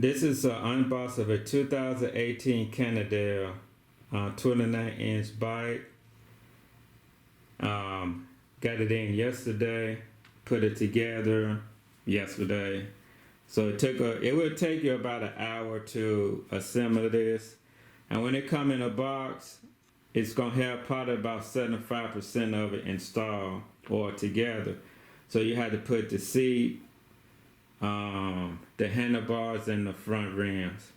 This is an unbox of a 2018 Cannondale 29-inch bike. Got it in yesterday, put it together yesterday. So it will take you about an hour to assemble this. And when it come in a box, it's gonna have probably about 75% of it installed or together. So you had to put the seat, the handlebars, and the front rims.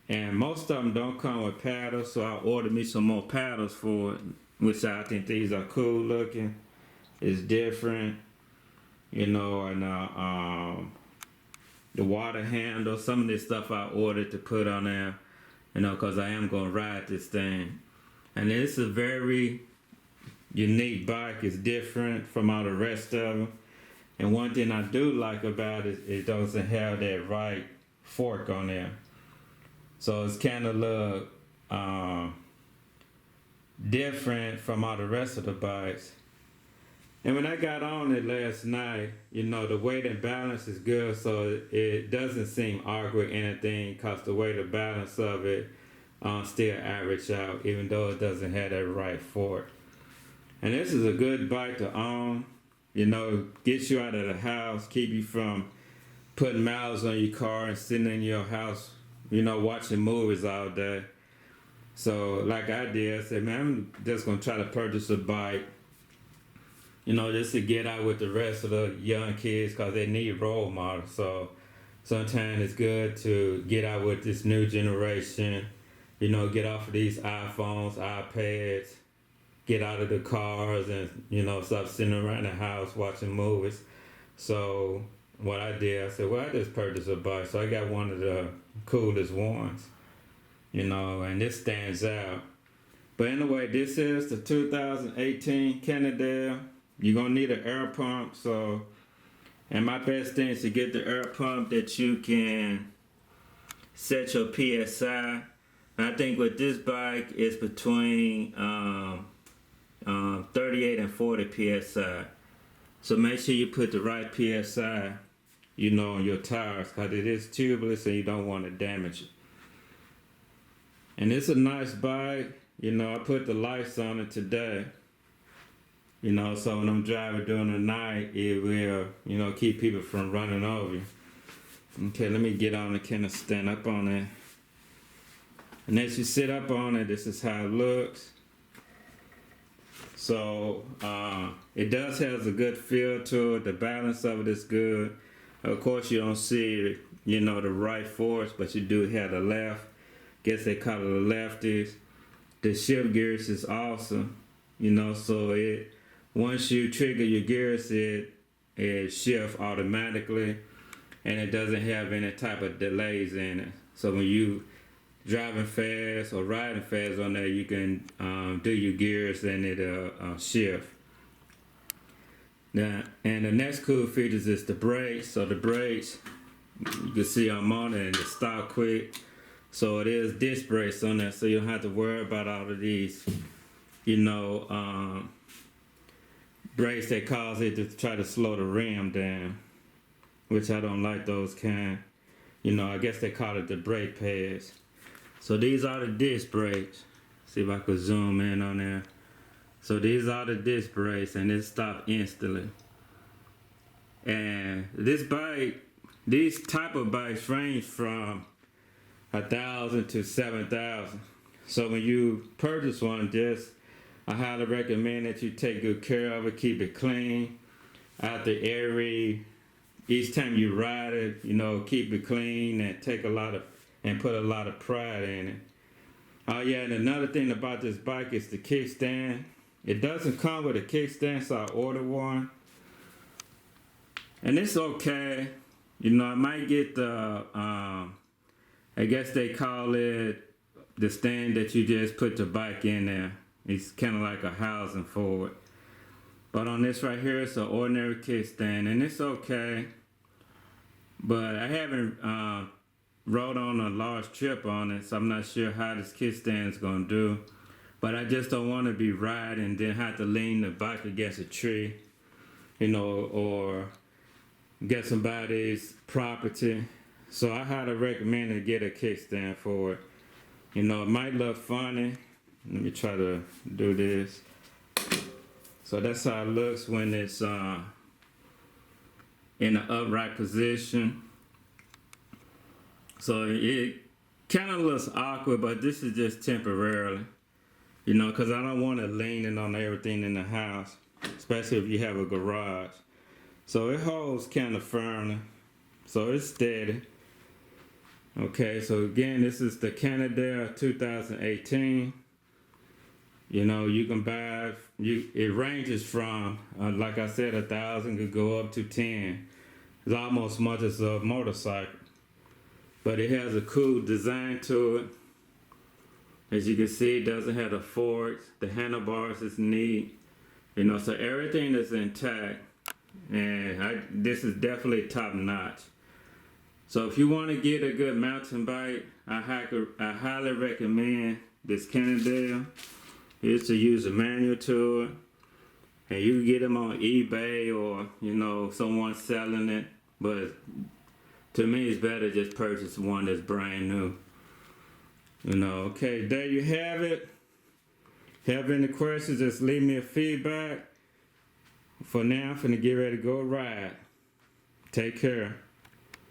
And most of them don't come with paddles, so I ordered me some more paddles for it, which I think these are cool looking. It's different, and the water handle, some of this stuff I ordered to put on there, because I am gonna ride this thing. And it's a very unique bike. It's different from all the rest of them. And one thing I do like about it doesn't have that right fork on there. So it's kind of look different from all the rest of the bikes. And when I got on it last night, the weight and balance is good, so it doesn't seem awkward or anything, because the weight and balance of it still average out, even though it doesn't have that right fork. And this is a good bike to own. Get you out of the house, keep you from putting miles on your car and sitting in your house, watching movies all day. So like I did, I said, man, I'm just gonna try to purchase a bike, just to get out with the rest of the young kids, because they need role models. So sometimes it's good to get out with this new generation, get off of these iPhones, iPads, get out of the cars, and stop sitting around the house watching movies. So what I did, I said, well, I just purchased a bike. So I got one of the coolest ones, and this stands out. But anyway, this is the 2018 Cannondale. You're gonna need an air pump. And my best thing is to get the air pump that you can set your PSI. And I think with this bike, it's between 38 and 40 PSI. So make sure you put the right PSI, on your tires, because it is tubeless and you don't want to damage it. And it's a nice bike. I put the lights on it today. So when I'm driving during the night, it will, keep people from running over you. Okay, let me get on it, kind of stand up on it. And as you sit up on it, this is how it looks. So it does have a good feel to it. The balance of it is good. Of course, you don't see, the right force, but you do have the left. Guess they call it the lefties. The shift gears is awesome. So once you trigger your gears, it shifts automatically, and it doesn't have any type of delays in it. So when you driving fast or riding fast on there, you can do your gears and it'll shift. Now, and the next cool features is the brakes. So the brakes, you can see I'm on it and it stop quick. So it is disc brakes on there, so you don't have to worry about all of these, brakes that cause it to try to slow the rim down, which I don't like those kind. I guess they call it the brake pads. So these are the disc brakes. See if I could zoom in on there. So these are the disc brakes, and it stopped instantly. And this bike, these type of bikes range from 1,000 to 7,000. So when you purchase one, I highly recommend that you take good care of it, keep it clean. After each time you ride it, keep it clean and put a lot of pride in it. Oh yeah, and another thing about this bike is the kickstand. It doesn't come with a kickstand, so I ordered one. And it's okay. I might get the, I guess they call it the stand that you just put the bike in there. It's kind of like a housing for it. But on this right here, it's an ordinary kickstand, and it's okay. But I haven't rode on a large trip on it, so I'm not sure how this kickstand is going to do. But I just don't want to be riding and then have to lean the bike against a tree, or get somebody's property. So I highly recommend to get a kickstand for it. You know, it might look funny. Let me try to do this. So that's how it looks when it's in an upright position. So it kind of looks awkward, but this is just temporarily. You know, because I don't want it leaning on everything in the house, especially if you have a garage. So it holds kind of firmly. So it's steady. Okay, so again, this is the Cannondale 2018. You know, you can buy, it ranges from, like I said, 1,000 could go up to 10. It's almost as much as a motorcycle. But it has a cool design to it. As you can see, it doesn't have the forks. The handlebars is neat. You know, so everything is intact. And this is definitely top notch. So if you want to get a good mountain bike, I highly recommend this Cannondale. It's to use a manual to it. And you can get them on eBay or, you know, someone selling it. But to me, it's better just purchase one that's brand new. You know, okay, there you have it. Have any questions, just leave me a feedback. For now, I'm finna get ready to go ride. Take care.